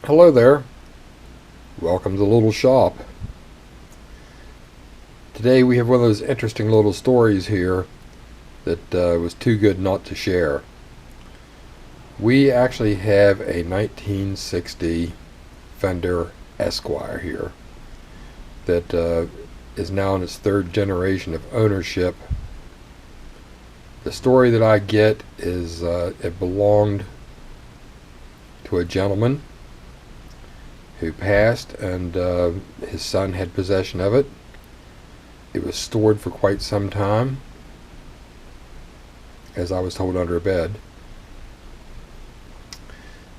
Hello there. Welcome to the little shop. Today we have one of those interesting little stories here that was too good not to share. We actually have a 1960 Fender Esquire here that is now in its third generation of ownership. The story that I get is it belonged to a gentleman who passed, and his son had possession of it. It was stored for quite some time, as I was told, under a bed,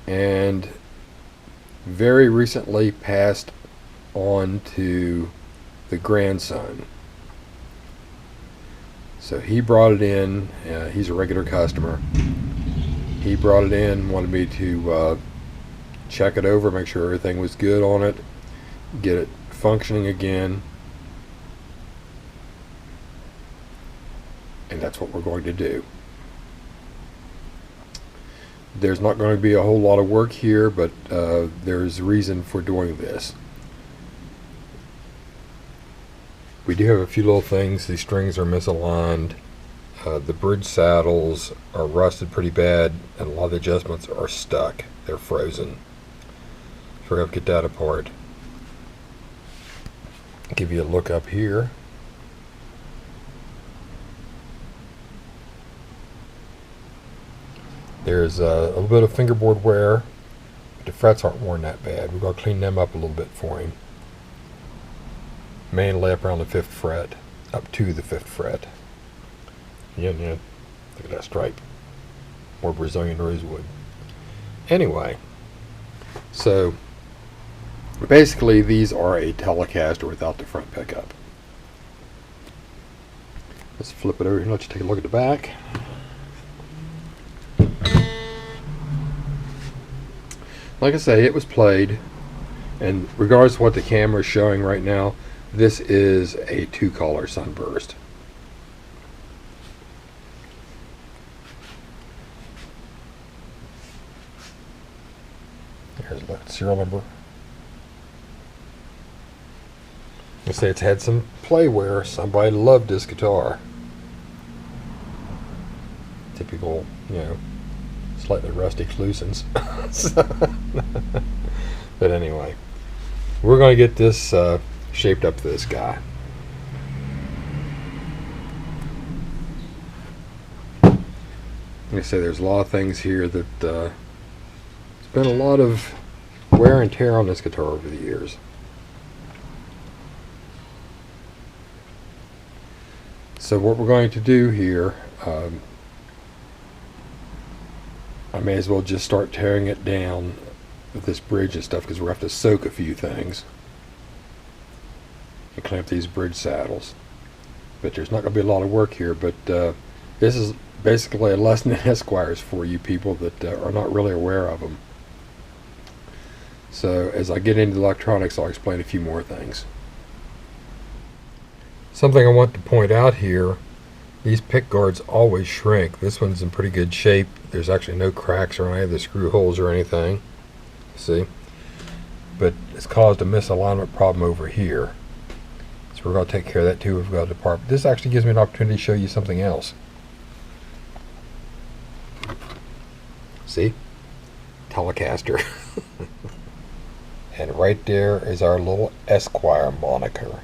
and very recently passed on to the grandson. So he brought it in. He's a regular customer. He brought it in, wanted me to check it over, make sure everything was good on it, get it functioning again, and that's what we're going to do. There's not going to be a whole lot of work here, but there's reason for doing this. We do have a few little things. These strings are misaligned. The bridge saddles are rusted pretty bad, and a lot of the adjustments are stuck. They're frozen. So we're going to get that apart. Give you a look up here. There's a little bit of fingerboard wear, but the frets aren't worn that bad. We're going to clean them up a little bit for him. Mainly up around the 5th fret, up to the 5th fret. Yeah, look at that stripe. More Brazilian rosewood. Anyway, so basically these are a Telecaster without the front pickup. Let's flip it over here and let you take a look at the back. Like I say, it was played, and regardless of what the camera is showing right now, this is a 2-color sunburst. Here's the serial number. I say it's had some play wear. Somebody loved this guitar. Typical, slightly rusty Clusons. But anyway, we're going to get this shaped up for this guy. Let me say, there's a lot of things here that there's been a lot of wear and tear on this guitar over the years. So what we're going to do here, I may as well just start tearing it down with this bridge and stuff, because we're going to have to soak a few things and clamp these bridge saddles. But there's not going to be a lot of work here, but this is basically a lesson in Esquires for you people that are not really aware of them. So as I get into the electronics, I'll explain a few more things. Something I want to point out here, these pick guards always shrink. This one's in pretty good shape. There's actually no cracks or any of the screw holes or anything. See? But it's caused a misalignment problem over here. So we're going to take care of that too. We've got to depart. This actually gives me an opportunity to show you something else. See? Telecaster. And right there is our little Esquire moniker.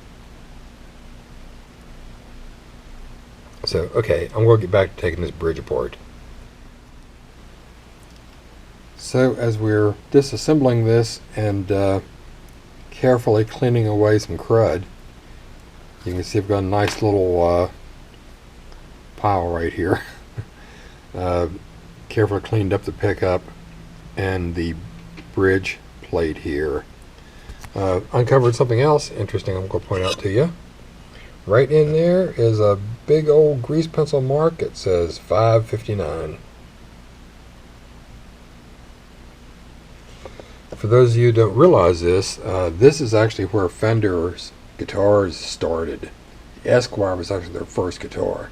So, okay, I'm going to get back to taking this bridge apart. So, as we're disassembling this and carefully cleaning away some crud, you can see I've got a nice little pile right here. Carefully cleaned up the pickup and the bridge plate here. Uncovered something else interesting I'm going to point out to you. Right in there is a big old grease pencil mark. It says 559. For those of you who don't realize this, this is actually where Fender's guitars started. The Esquire was actually their first guitar.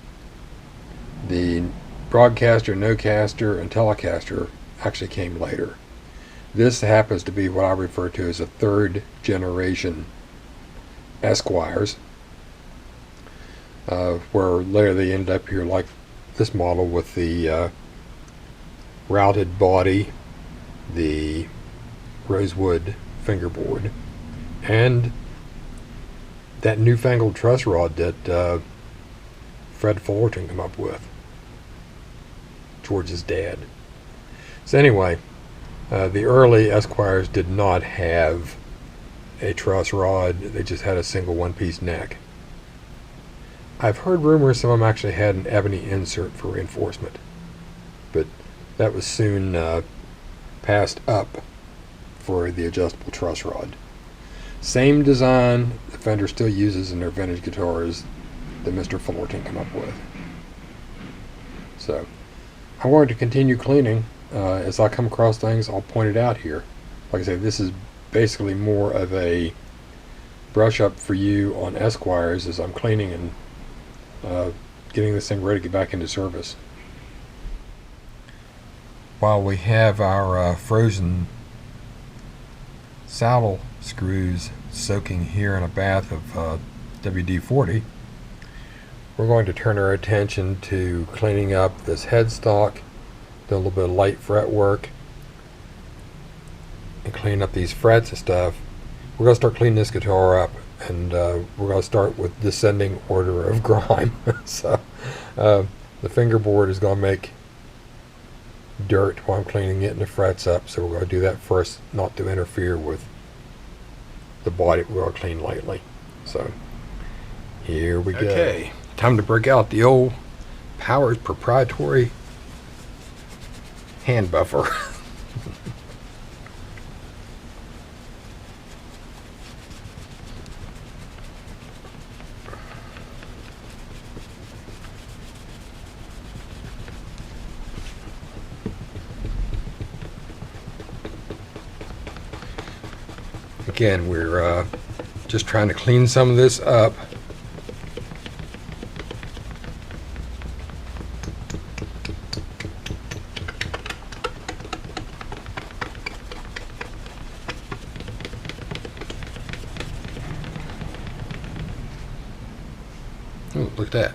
The Broadcaster, Nocaster, and Telecaster actually came later. This happens to be what I refer to as a third generation Esquires, where later they end up here like this model with the routed body, the rosewood fingerboard, and that newfangled truss rod that Fred Fullerton came up with, George's dad. So anyway, the early Esquires did not have a truss rod. They just had a single one-piece neck. I've heard rumors some of them actually had an ebony insert for reinforcement, but that was soon passed up for the adjustable truss rod. Same design the Fender still uses in their vintage guitars that Mr. Fullerton came up with. So I wanted to continue cleaning. As I come across things, I'll point it out here. Like I say, this is basically more of a brush up for you on Esquires as I'm cleaning and getting this thing ready to get back into service. While we have our frozen saddle screws soaking here in a bath of WD-40, we're going to turn our attention to cleaning up this headstock, do a little bit of light fret work, and clean up these frets and stuff. We're going to start cleaning this guitar up, and we're going to start with descending order of grime. So the fingerboard is going to make dirt while I'm cleaning it and the frets up, so we're going to do that first, not to interfere with the body. We're going to clean lightly. So here we go. Okay, time to break out the old Powers proprietary hand buffer. Again, we're just trying to clean some of this up. Oh, look at that.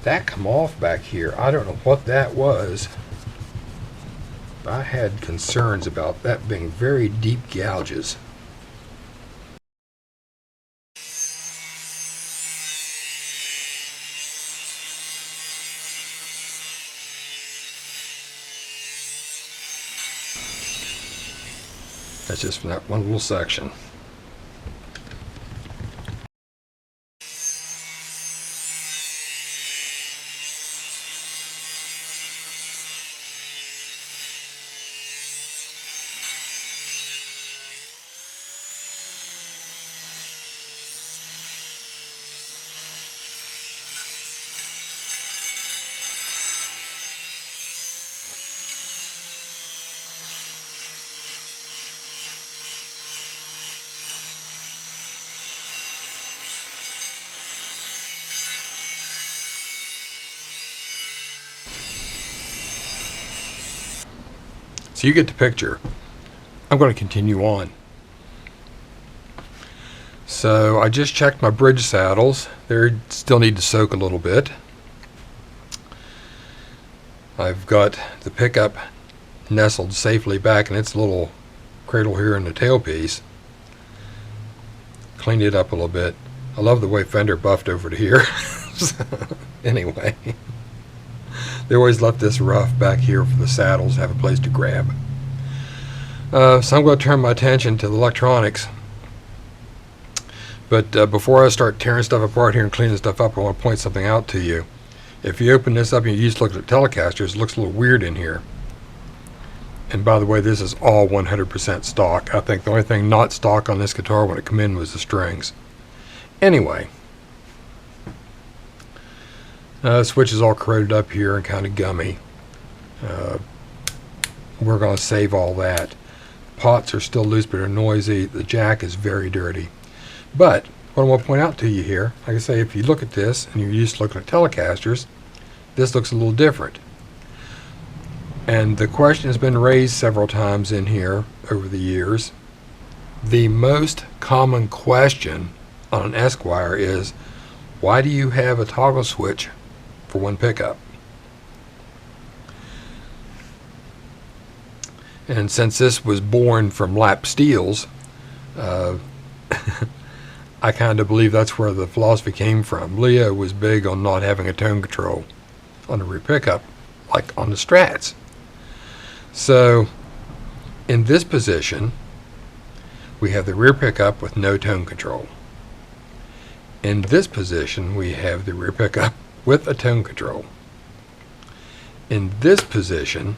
That come off back here. I don't know what that was. I had concerns about that being very deep gouges. That's just from that one little section. So you get the picture. I'm going to continue on. So I just checked my bridge saddles. They still need to soak a little bit. I've got the pickup nestled safely back in its little cradle here in the tailpiece. Cleaned it up a little bit. I love the way Fender buffed over to here. So, anyway. They always left this rough back here for the saddles to have a place to grab. So I'm going to turn my attention to the electronics. But before I start tearing stuff apart here and cleaning stuff up, I want to point something out to you. If you open this up and you just look at the Telecasters, it looks a little weird in here. And by the way, this is all 100% stock. I think the only thing not stock on this guitar when it came in was the strings. Anyway, the switch is all corroded up here and kind of gummy. We're going to save all that. Pots are still loose, but they're noisy. The jack is very dirty. But what I want to point out to you here, like I say, if you look at this and you're used to looking at Telecasters, this looks a little different. And the question has been raised several times in here over the years. The most common question on an Esquire is, why do you have a toggle switch for one pickup? And since this was born from lap steels, I kind of believe that's where the philosophy came from. Leo was big on not having a tone control on the rear pickup, like on the Strats. So, in this position, we have the rear pickup with no tone control. In this position, we have the rear pickup with a tone control. In this position,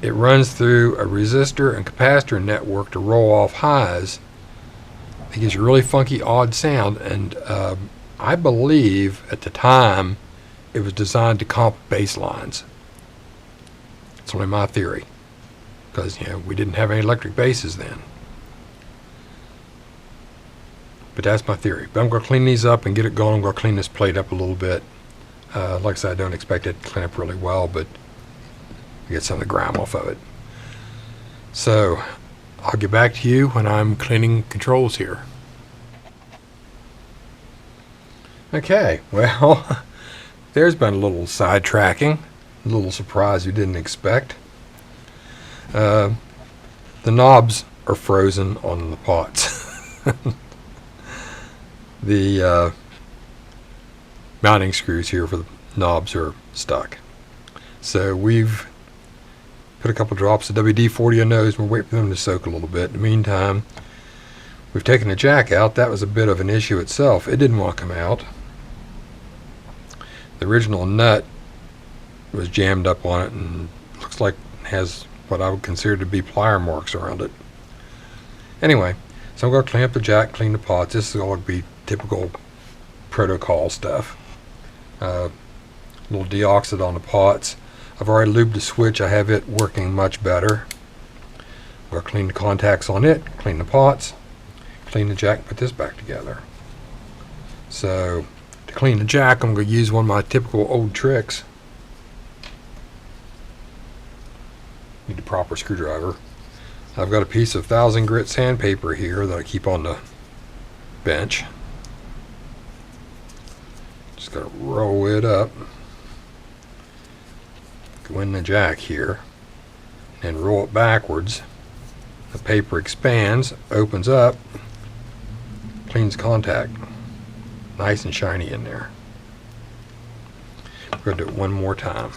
it runs through a resistor and capacitor network to roll off highs. It gives you a really funky, odd sound, and I believe at the time it was designed to comp bass lines. It's only my theory, because we didn't have any electric basses then. But that's my theory. But I'm going to clean these up and get it going. I'm going to clean this plate up a little bit. Like I said, I don't expect it to clean up really well, but get some of the grime off of it. So I'll get back to you when I'm cleaning controls here. Okay, well, there's been a little sidetracking, a little surprise you didn't expect. The knobs are frozen on the pots. The mounting screws here for the knobs are stuck. So we've put a couple drops of WD-40 on those. We're waiting for them to soak a little bit. In the meantime, we've taken the jack out. That was a bit of an issue itself. It didn't want to come out. The original nut was jammed up on it and looks like it has what I would consider to be plier marks around it. Anyway, so I'm going to clean up the jack, clean the pots. This is going to be typical protocol stuff. A little deoxit on the pots. I've already lubed the switch. I have it working much better. I'm going to clean the contacts on it, clean the pots, clean the jack, put this back together. So to clean the jack, I'm going to use one of my typical old tricks. Need a proper screwdriver. I've got a piece of 1000 grit sandpaper here that I keep on the bench. Just got to roll it up. Go in the jack here and roll it backwards. The paper expands, opens up, cleans contact. Nice and shiny in there. We're going to do it one more time.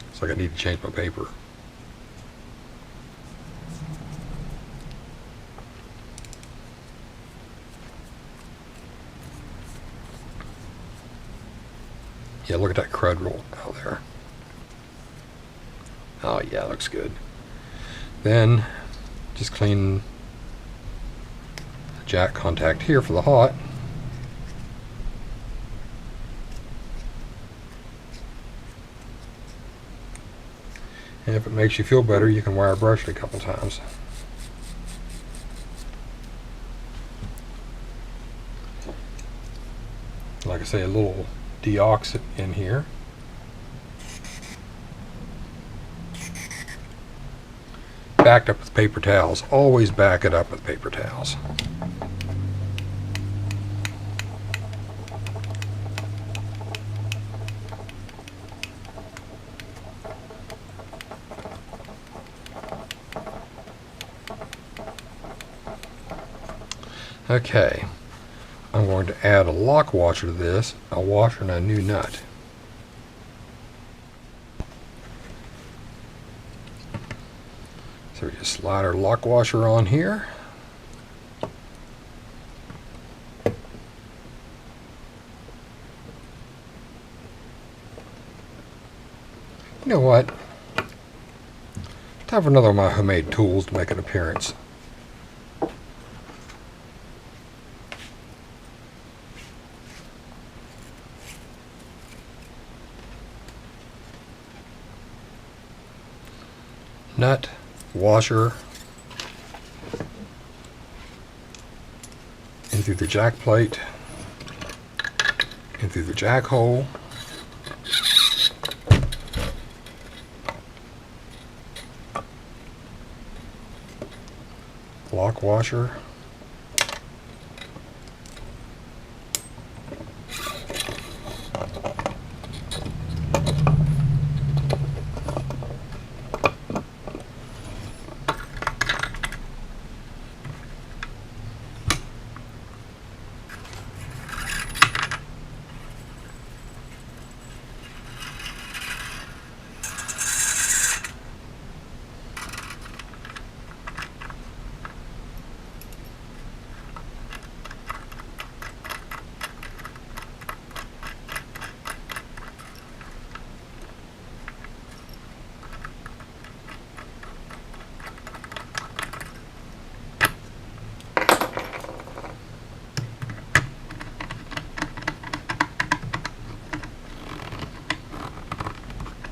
It's like I need to change my paper. Yeah, look at that crud roll out there. Oh yeah, looks good. Then just clean the jack contact here for the hot. And if it makes you feel better, you can wire brush it a couple times. Like I say, a little deoxit in here. Backed up with paper towels. Always back it up with paper towels. Okay, I'm going to add a lock washer to this, a washer and a new nut. So we just slide our lock washer on here. You know what? Time for another of my homemade tools to make an appearance. Nut, washer, in through the jack plate, in through the jack hole, lock washer,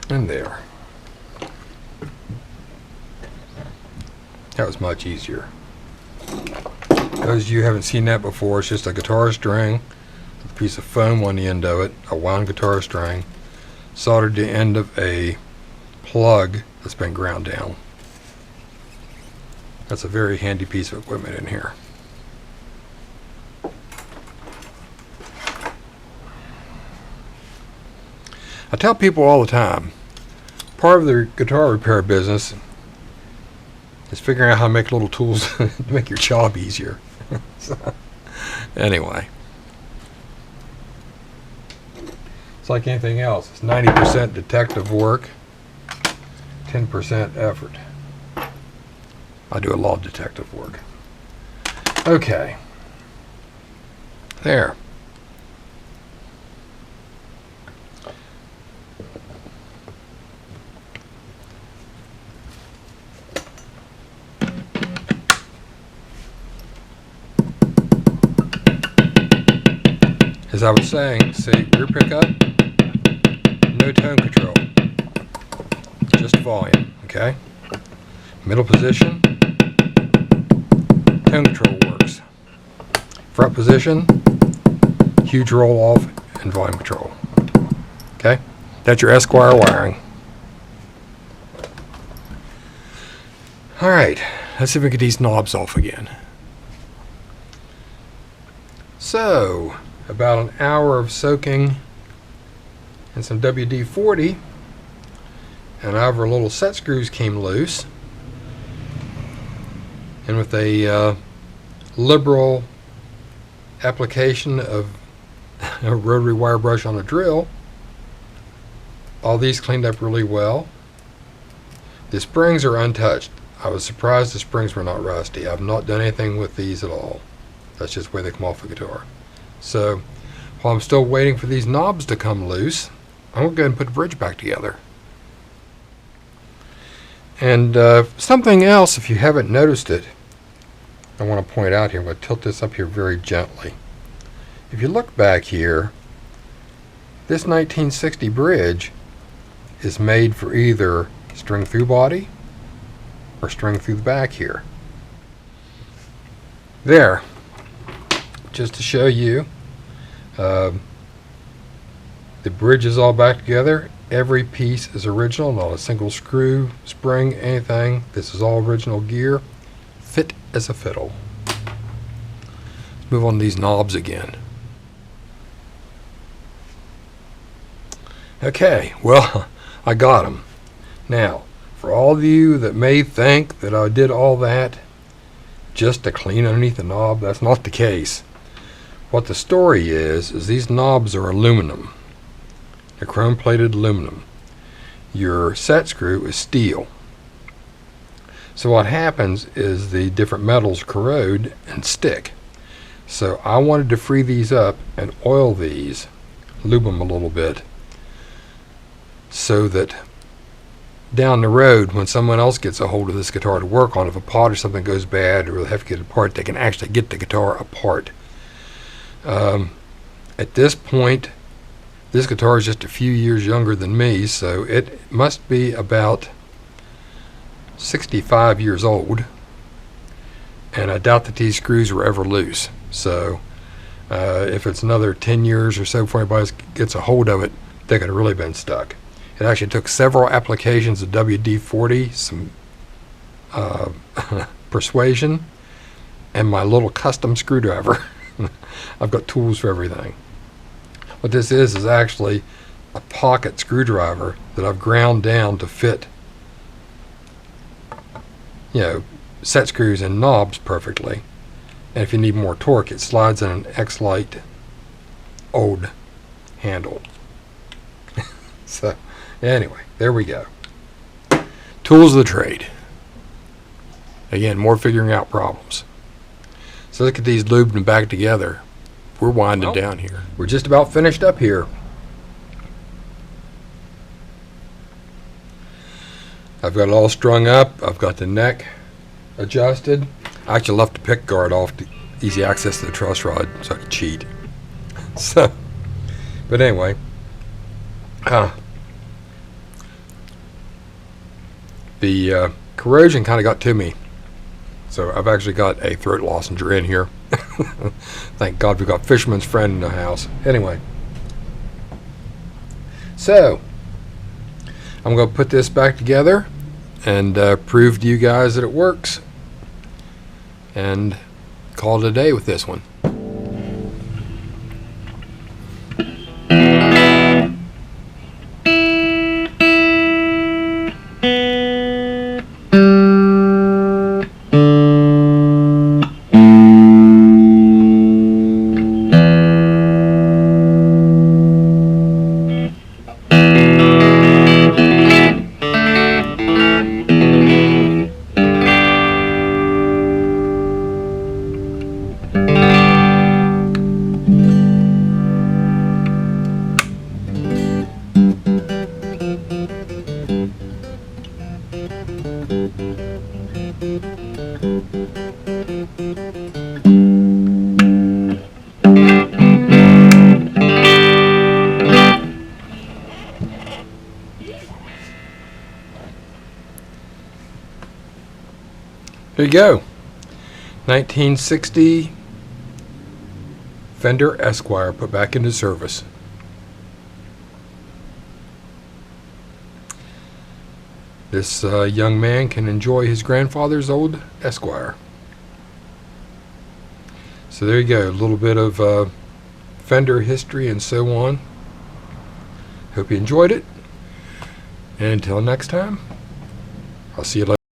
and there. That was much easier. Those of you who haven't seen that before, it's just a guitar string with a piece of foam on the end of it, a wound guitar string, soldered to the end of a plug that's been ground down. That's a very handy piece of equipment in here. I tell people all the time, part of the guitar repair business is figuring out how to make little tools to make your job easier. So, anyway, it's like anything else. It's 90% detective work, 10% effort. I do a lot of detective work. Okay. There. As I was saying, see, rear pickup, no tone control, just volume, okay? Middle position, tone control works. Front position, huge roll off and volume control, okay? That's your Esquire wiring. All right, let's see if we can get these knobs off again. So, about an hour of soaking in some WD-40, and our little set screws came loose, and with a liberal application of a rotary wire brush on a drill, all these cleaned up really well. The springs are untouched. I was surprised the springs were not rusty. I've not done anything with these at all. That's just where they come off the guitar. So, while I'm still waiting for these knobs to come loose, I'm going to go ahead and put the bridge back together. And something else, if you haven't noticed it, I want to point out here. I'm going to tilt this up here very gently. If you look back here, this 1960 bridge is made for either string through body or string through the back here. There. Just to show you, the bridge is all back together. Every piece is original, not a single screw, spring, anything. This is all original gear, fit as a fiddle. Let's move on to these knobs again. Okay, well, I got them. Now, for all of you that may think that I did all that just to clean underneath the knob, that's not the case. What the story is these knobs are aluminum. They're chrome-plated aluminum. Your set screw is steel. So what happens is the different metals corrode and stick. So I wanted to free these up and oil these, lube them a little bit, so that down the road, when someone else gets a hold of this guitar to work on, if a pot or something goes bad or they have to get it apart, they can actually get the guitar apart. At this point, this guitar is just a few years younger than me, so it must be about 65 years old, and I doubt that these screws were ever loose. So if it's another 10 years or so before anybody gets a hold of it, they could have really been stuck. It actually took several applications of WD-40, some persuasion, and my little custom screwdriver. I've got tools for everything. What this is actually a pocket screwdriver that I've ground down to fit, set screws and knobs perfectly. And if you need more torque, it slides in an X-Lite old handle. So anyway, there we go. Tools of the trade. Again, more figuring out problems. So look at these lubed and back together. We're winding down here. We're just about finished up here. I've got it all strung up. I've got the neck adjusted. I actually left the pick guard off to easy access to the truss rod so I could cheat. So, but anyway, the corrosion kind of got to me. So I've actually got a throat lozenger in here. Thank God we've got Fisherman's Friend in the house. Anyway, so I'm going to put this back together and prove to you guys that it works, and call it a day with this one. There you go. 1960 Fender Esquire put back into service. This young man can enjoy his grandfather's old Esquire. So there you go, a little bit of Fender history and so on. Hope you enjoyed it. And until next time, I'll see you later.